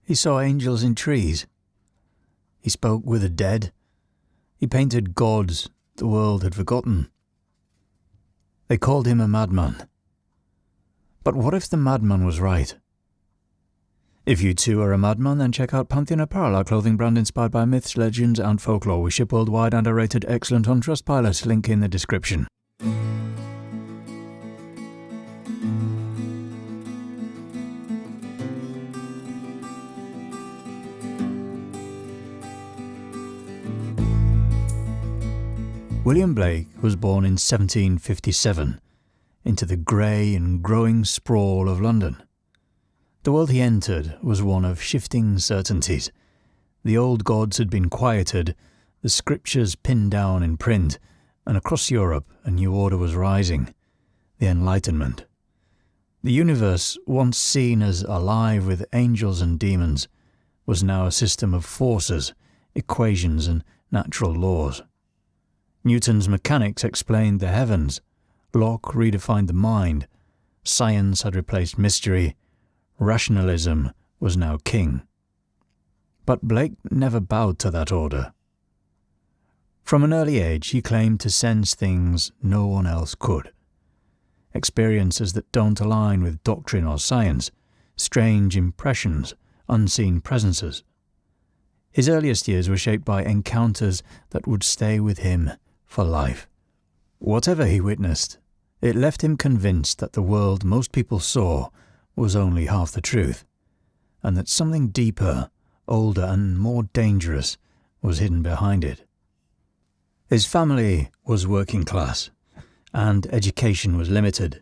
He saw angels in trees. He spoke with the dead. He painted gods the world had forgotten. They called him a madman. But what if the madman was right? If you too are a madman, then check out Pantheon Apparel, our clothing brand inspired by myths, legends and folklore. We ship worldwide and are rated excellent on Trustpilot. Link in the description. William Blake was born in 1757 into the grey and growing sprawl of London. The world he entered was one of shifting certainties. The old gods had been quieted, the scriptures pinned down in print, and across Europe a new order was rising, the Enlightenment. The universe, once seen as alive with angels and demons, was now a system of forces, equations and natural laws. Newton's mechanics explained the heavens, Locke redefined the mind, science had replaced mystery, rationalism was now king. But Blake never bowed to that order. From an early age he claimed to sense things no one else could. Experiences that don't align with doctrine or science, strange impressions, unseen presences. His earliest years were shaped by encounters that would stay with him for life. Whatever he witnessed, it left him convinced that the world most people saw was only half the truth, and that something deeper, older and more dangerous was hidden behind it. His family was working class, and education was limited.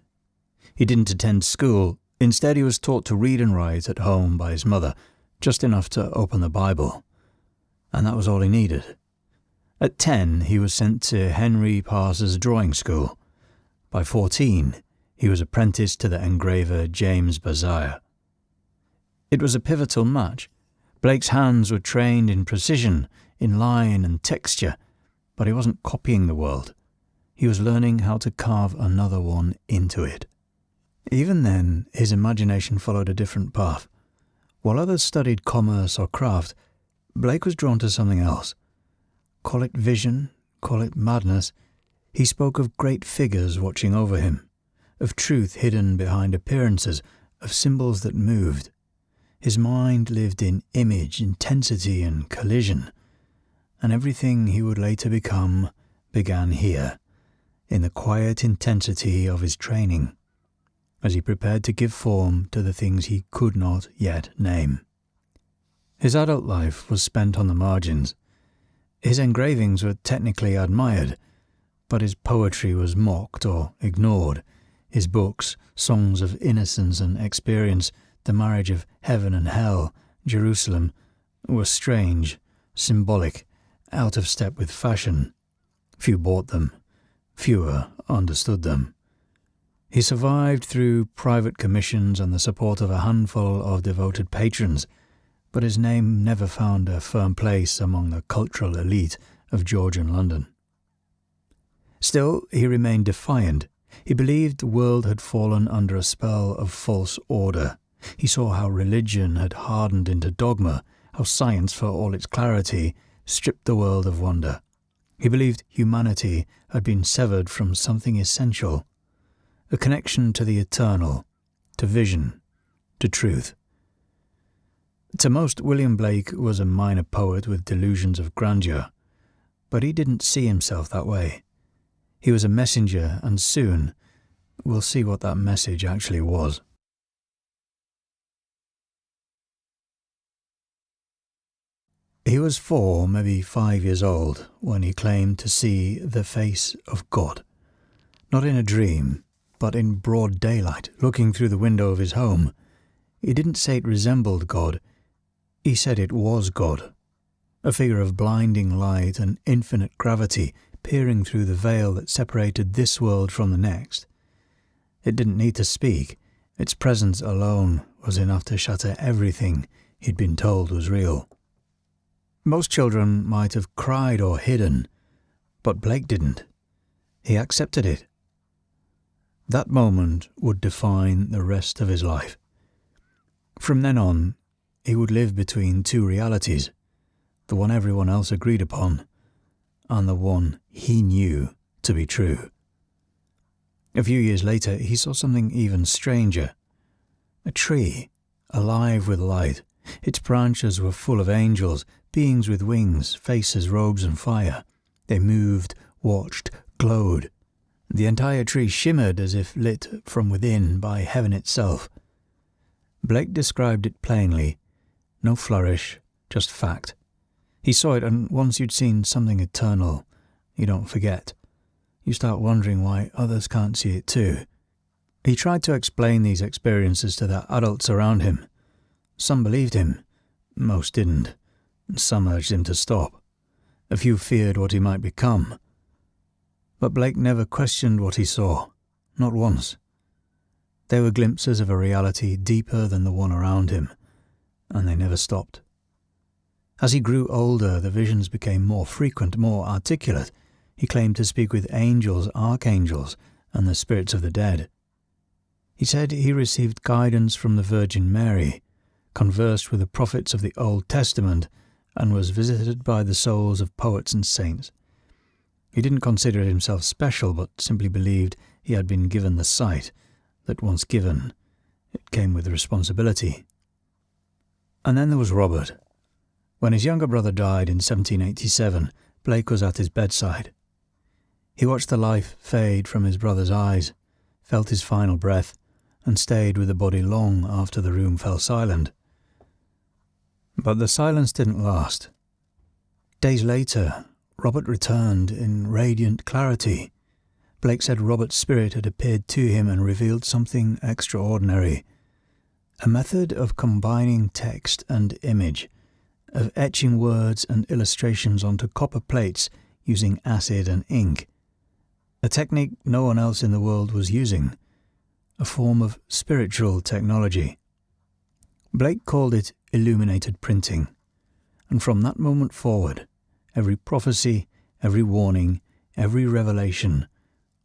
He didn't attend school. Instead, he was taught to read and write at home by his mother, just enough to open the Bible, and that was all he needed. At 10, he was sent to Henry Parser's drawing school. By 14, he was apprenticed to the engraver James Bezier. It was a pivotal match. Blake's hands were trained in precision, in line and texture, but he wasn't copying the world. He was learning how to carve another one into it. Even then, his imagination followed a different path. While others studied commerce or craft, Blake was drawn to something else. Call it vision, call it madness, he spoke of great figures watching over him, of truth hidden behind appearances, of symbols that moved. His mind lived in image, intensity and collision, and everything he would later become began here, in the quiet intensity of his training, as he prepared to give form to the things he could not yet name. His adult life was spent on the margins. His engravings were technically admired, but his poetry was mocked or ignored. His books, songs of innocence and experience, the marriage of heaven and hell, Jerusalem, were strange, symbolic, out of step with fashion. Few bought them, fewer understood them. He survived through private commissions and the support of a handful of devoted patrons, but his name never found a firm place among the cultural elite of Georgian London. Still, he remained defiant. He believed the world had fallen under a spell of false order. He saw how religion had hardened into dogma, how science, for all its clarity, stripped the world of wonder. He believed humanity had been severed from something essential, a connection to the eternal, to vision, to truth. To most, William Blake was a minor poet with delusions of grandeur, but he didn't see himself that way. He was a messenger, and soon we'll see what that message actually was. He was 4, maybe 5 years old when he claimed to see the face of God, not in a dream, but in broad daylight, looking through the window of his home. He didn't say it resembled God. He said it was God, a figure of blinding light and infinite gravity peering through the veil that separated this world from the next. It didn't need to speak. Its presence alone was enough to shatter everything he'd been told was real. Most children might have cried or hidden, but Blake didn't. He accepted it. That moment would define the rest of his life. From then on, he would live between two realities, the one everyone else agreed upon, and the one he knew to be true. A few years later, he saw something even stranger. A tree, alive with light. Its branches were full of angels, beings with wings, faces, robes, and fire. They moved, watched, glowed. The entire tree shimmered as if lit from within by heaven itself. Blake described it plainly. No flourish, just fact. He saw it, and once you'd seen something eternal, you don't forget. You start wondering why others can't see it too. He tried to explain these experiences to the adults around him. Some believed him, most didn't. Some urged him to stop. A few feared what he might become. But Blake never questioned what he saw, not once. They were glimpses of a reality deeper than the one around him, and they never stopped. As he grew older, the visions became more frequent, more articulate. He claimed to speak with angels, archangels, and the spirits of the dead. He said he received guidance from the Virgin Mary, conversed with the prophets of the Old Testament, and was visited by the souls of poets and saints. He didn't consider himself special, but simply believed he had been given the sight, that once given, it came with responsibility. And then there was Robert. When his younger brother died in 1787, Blake was at his bedside. He watched the life fade from his brother's eyes, felt his final breath, and stayed with the body long after the room fell silent. But the silence didn't last. Days later, Robert returned in radiant clarity. Blake said Robert's spirit had appeared to him and revealed something extraordinary. A method of combining text and image, of etching words and illustrations onto copper plates using acid and ink. A technique no one else in the world was using. A form of spiritual technology. Blake called it illuminated printing. And from that moment forward, every prophecy, every warning, every revelation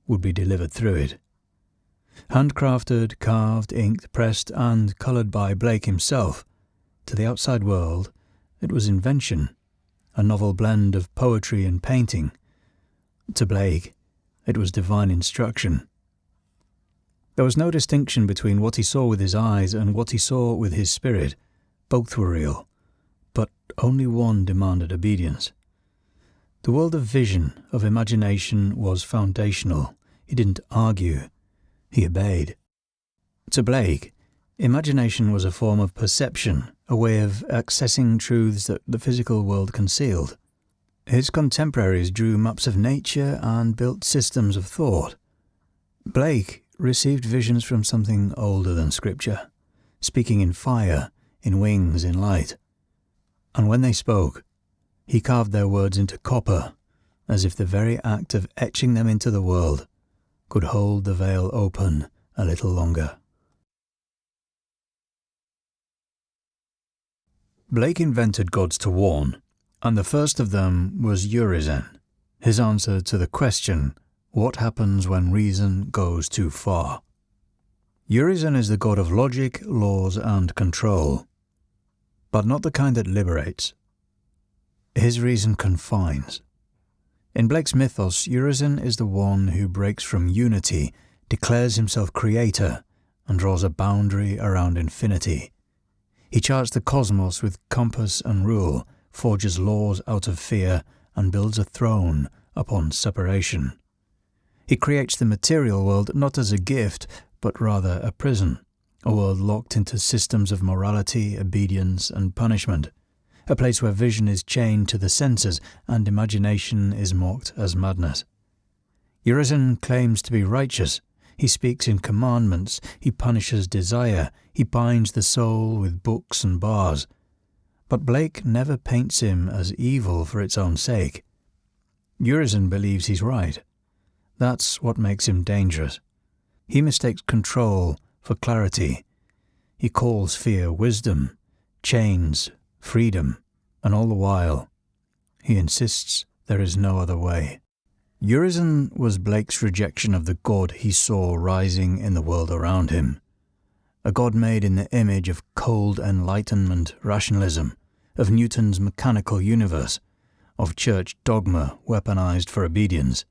would be delivered through it. Handcrafted, carved, inked, pressed, and coloured by Blake himself, to the outside world, it was invention, a novel blend of poetry and painting. To Blake, it was divine instruction. There was no distinction between what he saw with his eyes and what he saw with his spirit. Both were real, but only one demanded obedience. The world of vision, of imagination, was foundational. He didn't argue. He obeyed. To Blake, imagination was a form of perception, a way of accessing truths that the physical world concealed. His contemporaries drew maps of nature and built systems of thought. Blake received visions from something older than Scripture, speaking in fire, in wings, in light. And when they spoke, he carved their words into copper, as if the very act of etching them into the world could hold the veil open a little longer. Blake invented gods to warn, and the first of them was Urizen, his answer to the question, what happens when reason goes too far? Urizen is the god of logic, laws, and control, but not the kind that liberates. His reason confines. In Blake's mythos, Urizen is the one who breaks from unity, declares himself creator, and draws a boundary around infinity. He charts the cosmos with compass and rule, forges laws out of fear, and builds a throne upon separation. He creates the material world not as a gift, but rather a prison, a world locked into systems of morality, obedience, and punishment, a place where vision is chained to the senses and imagination is mocked as madness. Urizen claims to be righteous. He speaks in commandments, he punishes desire, he binds the soul with books and bars. But Blake never paints him as evil for its own sake. Urizen believes he's right. That's what makes him dangerous. He mistakes control for clarity. He calls fear wisdom, chains freedom, and all the while, he insists there is no other way. Urizen was Blake's rejection of the God he saw rising in the world around him. a God made in the image of cold Enlightenment rationalism, of Newton's mechanical universe, of church dogma weaponized for obedience.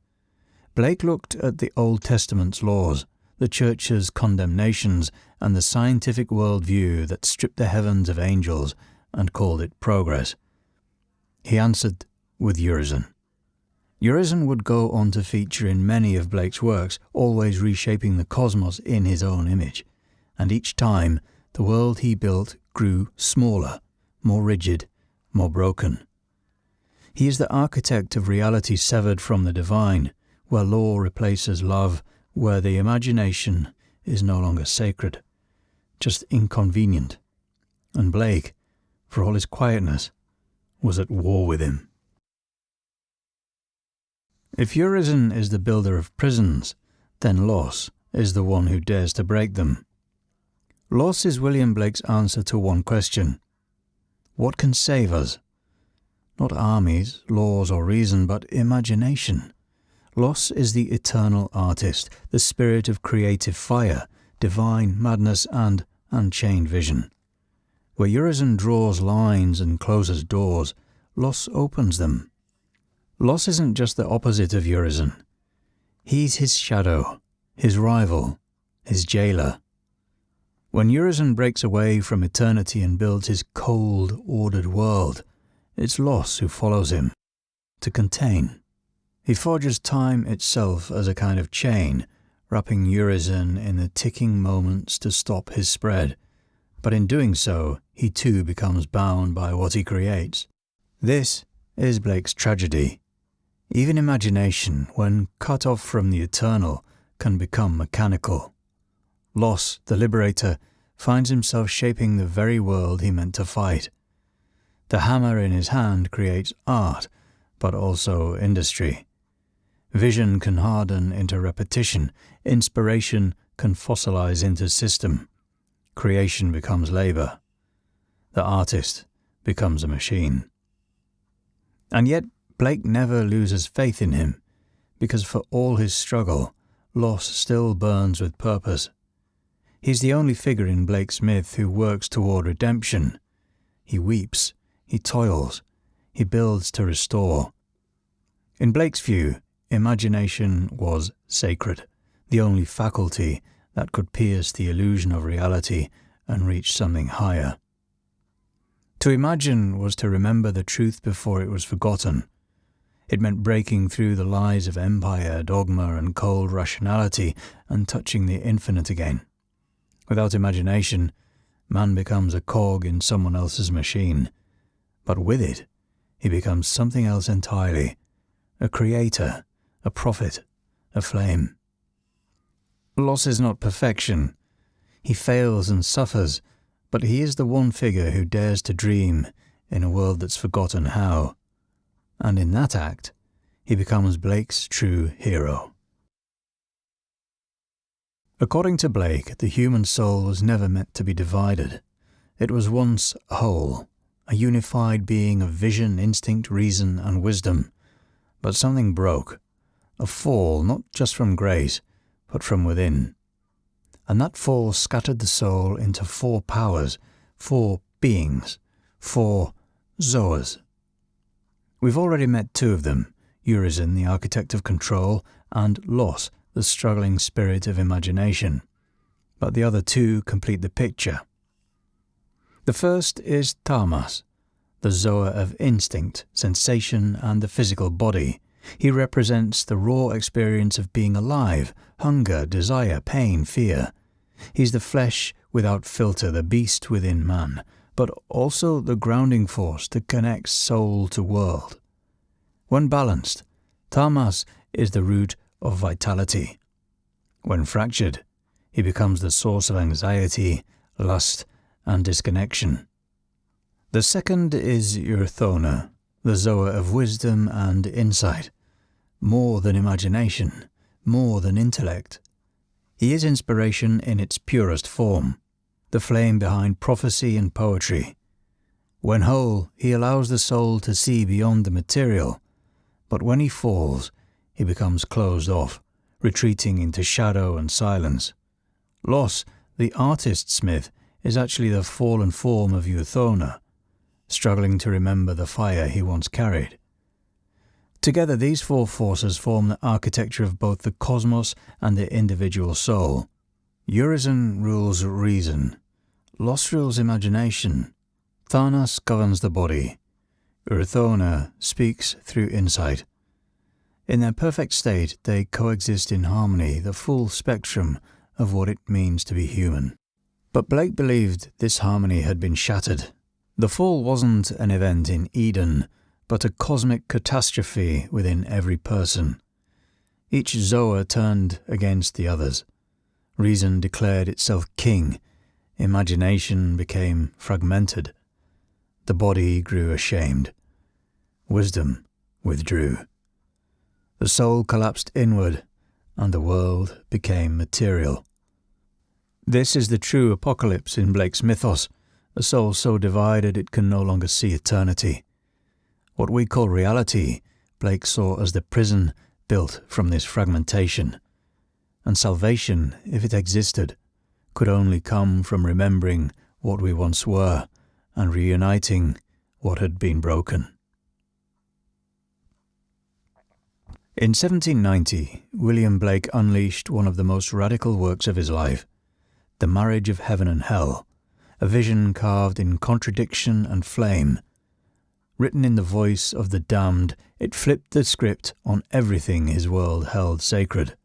Blake looked at the Old Testament's laws, the church's condemnations, and the scientific worldview that stripped the heavens of angels and called it progress. He answered with Urizen. Urizen would go on to feature in many of Blake's works, always reshaping the cosmos in his own image, and each time the world he built grew smaller, more rigid, more broken. He is the architect of reality severed from the divine, where law replaces love, where the imagination is no longer sacred, just inconvenient. And Blake, for all his quietness, was at war with him. If Urizen is the builder of prisons, then Los is the one who dares to break them. Los is William Blake's answer to one question. What can save us? Not armies, laws or reason, but imagination. Los is the eternal artist, the spirit of creative fire, divine madness and unchained vision. Where Urizen draws lines and closes doors, Los opens them. Los isn't just the opposite of Urizen. He's his shadow, his rival, his jailer. When Urizen breaks away from eternity and builds his cold, ordered world, it's Los who follows him, to contain. He forges time itself as a kind of chain, wrapping Urizen in the ticking moments to stop his spread. But in doing so, he too becomes bound by what he creates. This is Blake's tragedy. Even imagination, when cut off from the eternal, can become mechanical. Los, the liberator, finds himself shaping the very world he meant to fight. The hammer in his hand creates art, but also industry. Vision can harden into repetition, inspiration can fossilize into system. Creation becomes labor. The artist becomes a machine. And yet Blake never loses faith in him, because for all his struggle, Los still burns with purpose. He's the only figure in Blake's myth who works toward redemption. He weeps, he toils, he builds to restore. In Blake's view, imagination was sacred, the only faculty that could pierce the illusion of reality and reach something higher. To imagine was to remember the truth before it was forgotten. It meant breaking through the lies of empire, dogma, and cold rationality and touching the infinite again. Without imagination, man becomes a cog in someone else's machine. But with it, he becomes something else entirely, a creator, a prophet, a flame. Los is not perfection. He fails and suffers, but he is the one figure who dares to dream in a world that's forgotten how. And in that act, he becomes Blake's true hero. According to Blake, the human soul was never meant to be divided. It was once whole, a unified being of vision, instinct, reason, and wisdom. But something broke, a fall not just from grace, but from within. And that fall scattered the soul into 4 powers, 4 beings, 4 zoas. We've already met 2 of them, Urizen, the architect of control, and Los, the struggling spirit of imagination. But the other 2 complete the picture. The first is Tamas, the zoa of instinct, sensation, and the physical body. He represents the raw experience of being alive, hunger, desire, pain, fear. He's the flesh without filter, the beast within man, but also the grounding force that connects soul to world. When balanced, Tamas is the root of vitality. When fractured, he becomes the source of anxiety, lust, and disconnection. The second is Urthona, the zoa of wisdom and insight. More than imagination, more than intellect. He is inspiration in its purest form, the flame behind prophecy and poetry. When whole, he allows the soul to see beyond the material, but when he falls, he becomes closed off, retreating into shadow and silence. Los, the artist smith is actually the fallen form of Euthona, struggling to remember the fire he once carried. Together, these four forces form the architecture of both the cosmos and the individual soul. Urizen rules reason, Los rules imagination, Thanos governs the body, Euthona speaks through insight. In their perfect state, they coexist in harmony, the full spectrum of what it means to be human. But Blake believed this harmony had been shattered. The fall wasn't an event in Eden, but a cosmic catastrophe within every person. Each zoa turned against the others. Reason declared itself king. Imagination became fragmented. The body grew ashamed. Wisdom withdrew. The soul collapsed inward, and the world became material. This is the true apocalypse in Blake's mythos, a soul so divided it can no longer see eternity. What we call reality, Blake saw as the prison built from this fragmentation. And salvation, if it existed, could only come from remembering what we once were and reuniting what had been broken. In 1790, William Blake unleashed one of the most radical works of his life, The Marriage of Heaven and Hell, a vision carved in contradiction and flame. Written in the voice of the damned, it flipped the script on everything his world held sacred.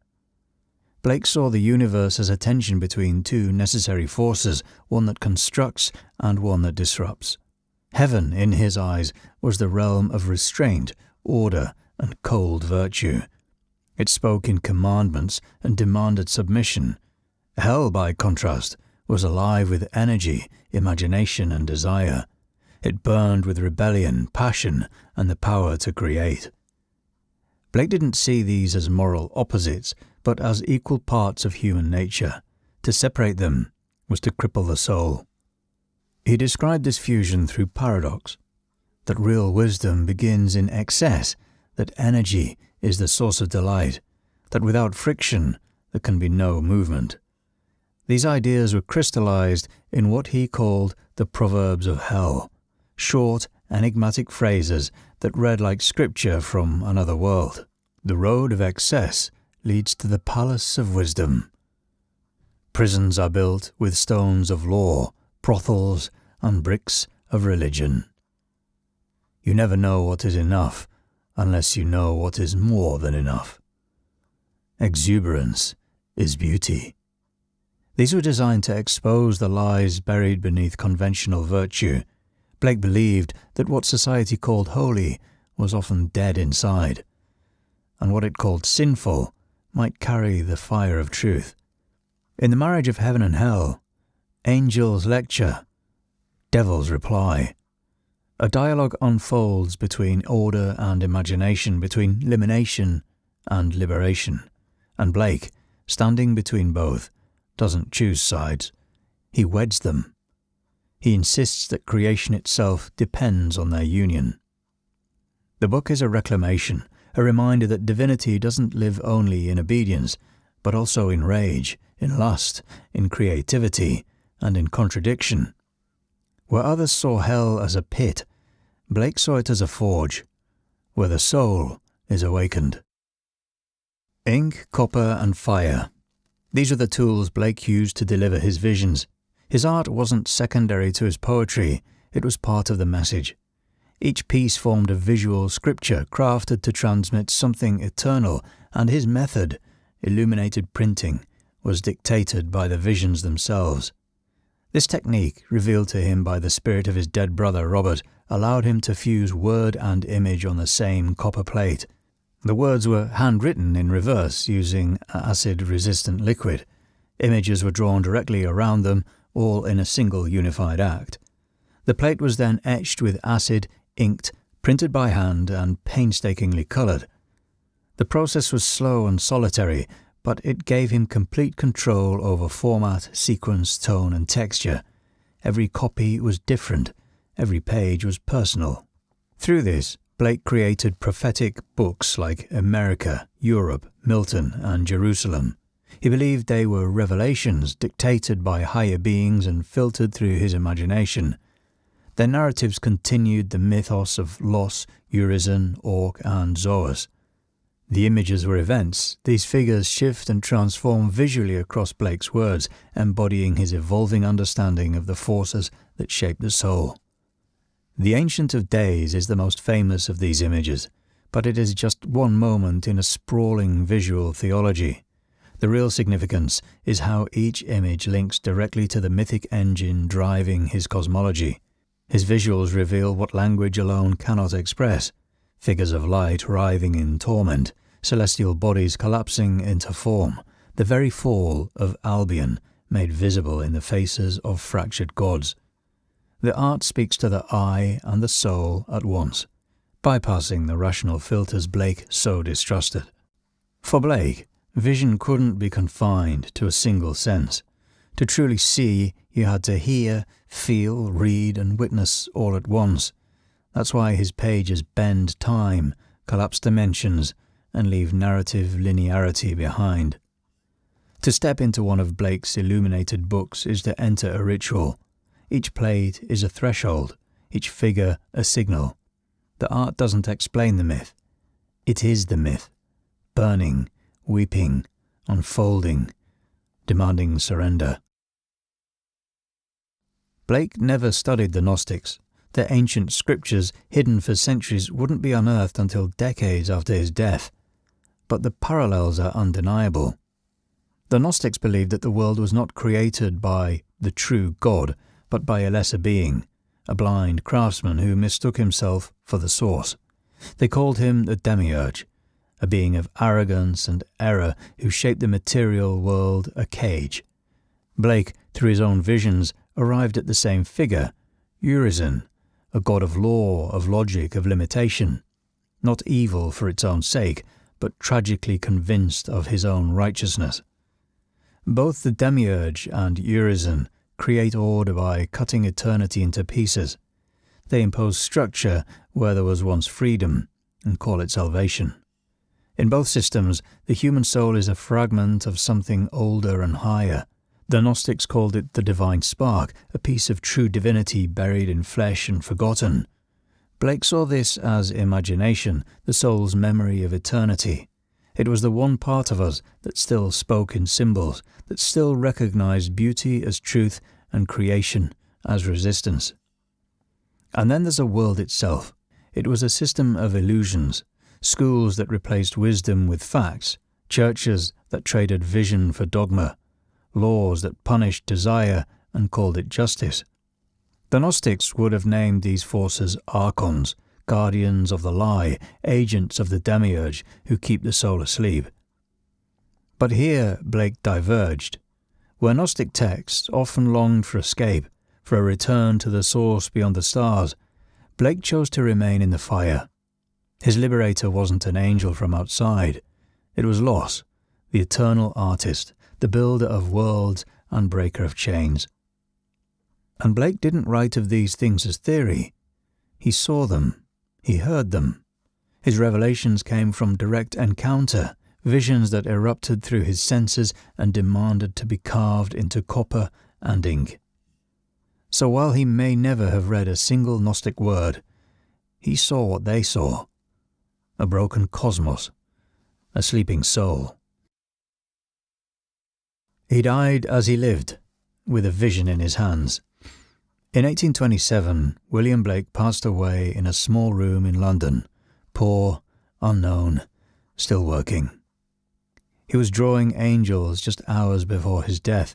Blake saw the universe as a tension between two necessary forces, one that constructs and one that disrupts. Heaven, in his eyes, was the realm of restraint, order, and cold virtue. It spoke in commandments and demanded submission. Hell, by contrast, was alive with energy, imagination, and desire. It burned with rebellion, passion, and the power to create. Blake didn't see these as moral opposites, but as equal parts of human nature. To separate them was to cripple the soul. He described this fusion through paradox, that real wisdom begins in excess, that energy is the source of delight, that without friction there can be no movement. These ideas were crystallized in what he called the Proverbs of Hell, short, enigmatic phrases that read like scripture from another world. The road of excess leads to the palace of wisdom. Prisons are built with stones of law, brothels, and bricks of religion. You never know what is enough unless you know what is more than enough. Exuberance is beauty. These were designed to expose the lies buried beneath conventional virtue. Blake believed that what society called holy was often dead inside, and what it called sinful might carry the fire of truth. In The Marriage of Heaven and Hell, angels lecture, devils reply. A dialogue unfolds between order and imagination, between illumination and liberation, and Blake, standing between both, doesn't choose sides. He weds them. He insists that creation itself depends on their union. The book is a reclamation, a reminder that divinity doesn't live only in obedience, but also in rage, in lust, in creativity, and in contradiction. Where others saw hell as a pit, Blake saw it as a forge, where the soul is awakened. Ink, copper, and fire. These were the tools Blake used to deliver his visions. His art wasn't secondary to his poetry, it was part of the message. Each piece formed a visual scripture crafted to transmit something eternal, and his method, illuminated printing, was dictated by the visions themselves. This technique, revealed to him by the spirit of his dead brother Robert, allowed him to fuse word and image on the same copper plate. The words were handwritten in reverse using acid-resistant liquid. Images were drawn directly around them, all in a single unified act. The plate was then etched with acid, inked, printed by hand, and painstakingly coloured. The process was slow and solitary, but it gave him complete control over format, sequence, tone, and texture. Every copy was different. Every page was personal. Through this, Blake created prophetic books like America, Europe, Milton, and Jerusalem. He believed they were revelations dictated by higher beings and filtered through his imagination. Their narratives continued the mythos of Los, Urizen, Orc, and Zoas. The images were events. These figures shift and transform visually across Blake's words, embodying his evolving understanding of the forces that shape the soul. The Ancient of Days is the most famous of these images, but it is just one moment in a sprawling visual theology. The real significance is how each image links directly to the mythic engine driving his cosmology. His visuals reveal what language alone cannot express: figures of light writhing in torment, celestial bodies collapsing into form, the very fall of Albion made visible in the faces of fractured gods. The art speaks to the eye and the soul at once, bypassing the rational filters Blake so distrusted. For Blake, vision couldn't be confined to a single sense. To truly see, you had to hear, feel, read, and witness all at once. That's why his pages bend time, collapse dimensions, and leave narrative linearity behind. To step into one of Blake's illuminated books is to enter a ritual. Each plate is a threshold, each figure a signal. The art doesn't explain the myth. It is the myth, burning, weeping, unfolding, demanding surrender. Blake never studied the Gnostics. Their ancient scriptures, hidden for centuries, wouldn't be unearthed until decades after his death. But the parallels are undeniable. The Gnostics believed that the world was not created by the true God, but by a lesser being, a blind craftsman who mistook himself for the source. They called him the demiurge, a being of arrogance and error who shaped the material world a cage. Blake, through his own visions, arrived at the same figure, Urizen, a god of law, of logic, of limitation, not evil for its own sake, but tragically convinced of his own righteousness. Both the demiurge and Urizen create order by cutting eternity into pieces. They impose structure where there was once freedom, and call it salvation. In both systems, the human soul is a fragment of something older and higher. The Gnostics called it the divine spark, a piece of true divinity buried in flesh and forgotten. Blake saw this as imagination, the soul's memory of eternity. It was the one part of us that still spoke in symbols, that still recognized beauty as truth and creation as resistance. And then there's a world itself. It was a system of illusions, schools that replaced wisdom with facts, churches that traded vision for dogma, laws that punished desire and called it justice. The Gnostics would have named these forces archons, guardians of the lie, agents of the demiurge who keep the soul asleep. But here Blake diverged. Where Gnostic texts often longed for escape, for a return to the source beyond the stars, Blake chose to remain in the fire. His liberator wasn't an angel from outside. It was Los, the eternal artist, the builder of worlds and breaker of chains. And Blake didn't write of these things as theory. He saw them. He heard them. His revelations came from direct encounter, visions that erupted through his senses and demanded to be carved into copper and ink. So while he may never have read a single Gnostic word, he saw what they saw: a broken cosmos, a sleeping soul. He died as he lived, with a vision in his hands. In 1827, William Blake passed away in a small room in London, poor, unknown, still working. He was drawing angels just hours before his death.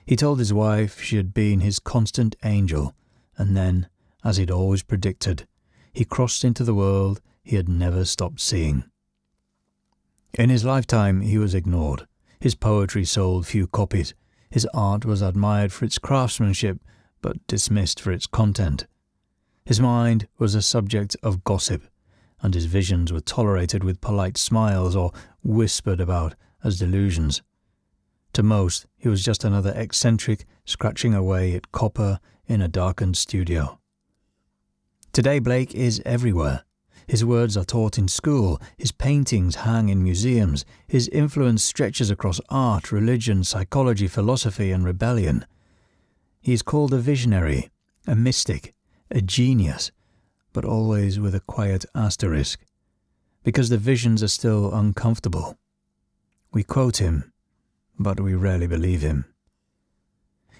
He told his wife she had been his constant angel, and then, as he'd always predicted, he crossed into the world he had never stopped seeing. In his lifetime he was ignored. His poetry sold few copies. His art was admired for its craftsmanship, but dismissed for its content. His mind was a subject of gossip, and his visions were tolerated with polite smiles or whispered about as delusions. To most, he was just another eccentric scratching away at copper in a darkened studio. Today Blake is everywhere. His words are taught in school, his paintings hang in museums, his influence stretches across art, religion, psychology, philosophy, and rebellion. He is called a visionary, a mystic, a genius, but always with a quiet asterisk, because the visions are still uncomfortable. We quote him, but we rarely believe him.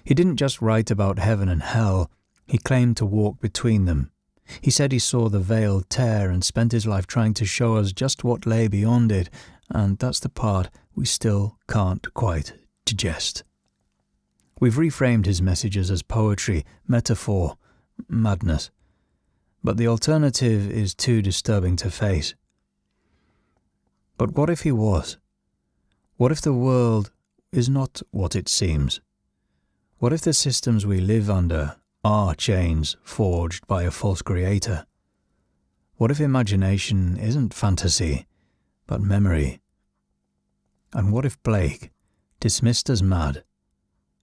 He didn't just write about heaven and hell, he claimed to walk between them. He said he saw the veil tear and spent his life trying to show us just what lay beyond it, and that's the part we still can't quite digest. We've reframed his messages as poetry, metaphor, madness, but the alternative is too disturbing to face. But what if he was? What if the world is not what it seems? What if the systems we live under are chains forged by a false creator? What if imagination isn't fantasy, but memory? And what if Blake, dismissed as mad,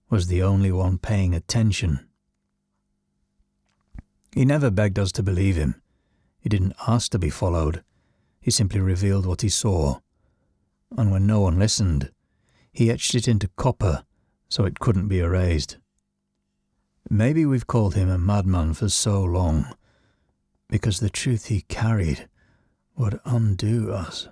was the only one paying attention? He never begged us to believe him. He didn't ask to be followed. He simply revealed what he saw. And when no one listened, he etched it into copper so it couldn't be erased. Maybe we've called him a madman for so long, because the truth he carried would undo us.